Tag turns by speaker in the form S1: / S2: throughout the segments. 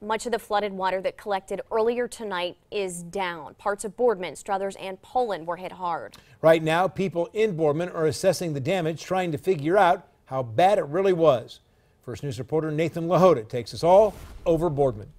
S1: Much of the flooded water that collected earlier tonight is down. Parts of Boardman, Struthers, and Poland were hit hard.
S2: Right now, people in Boardman are assessing the damage, trying to figure out how bad it really was. First News reporter Nathan Lahota takes us all over Boardman.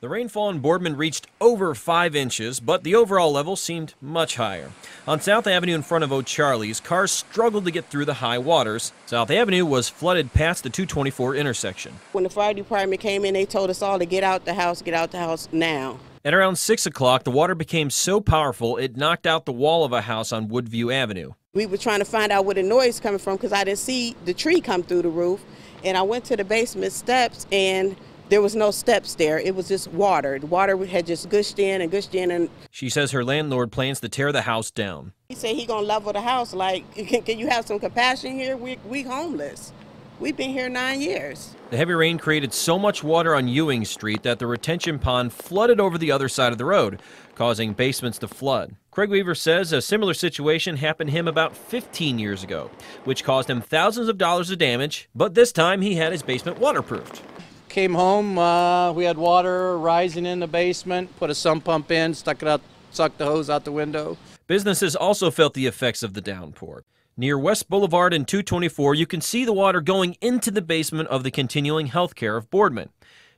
S3: The rainfall in Boardman reached over 5 inches, but the overall level seemed much higher. On South Avenue in front of O'Charlie's, cars struggled to get through the high waters. South Avenue was flooded past the 224 intersection.
S4: When the fire department came in, they told us all to get out the house now.
S3: At around 6 o'clock, the water became so powerful it knocked out the wall of a house on Woodview Avenue.
S4: We were trying to find out where the noise coming from because I didn't see the tree come through the roof. And I went to the basement steps and there was no steps there. It was just water. The water had just gushed in and gushed in. And
S3: she says her landlord plans to tear the house down.
S4: He said he gonna level the house. Like, can you have some compassion here? We homeless. We've been here 9 years.
S3: The heavy rain created so much water on Ewing Street that the retention pond flooded over the other side of the road, causing basements to flood. Craig Weaver says a similar situation happened to him about 15 years ago, which caused him thousands of dollars of damage, but this time he had his basement waterproofed.
S5: Came home, we had water rising in the basement, put a sump pump in, stuck it out, sucked the hose out the window.
S3: Businesses also felt the effects of the downpour. Near West Boulevard and 224, you can see the water going into the basement of the continuing health care of Boardman.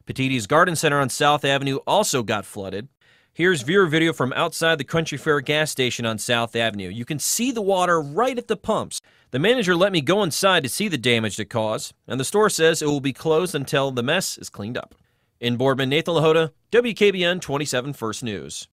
S3: Petiti's Garden Center on South Avenue also got flooded. Here's viewer video from outside the Country Fair gas station on South Avenue. You can see the water right at the pumps. The manager let me go inside to see the damage it caused, and the store says it will be closed until the mess is cleaned up. In Boardman, Nathan Lahota, WKBN 27 First News.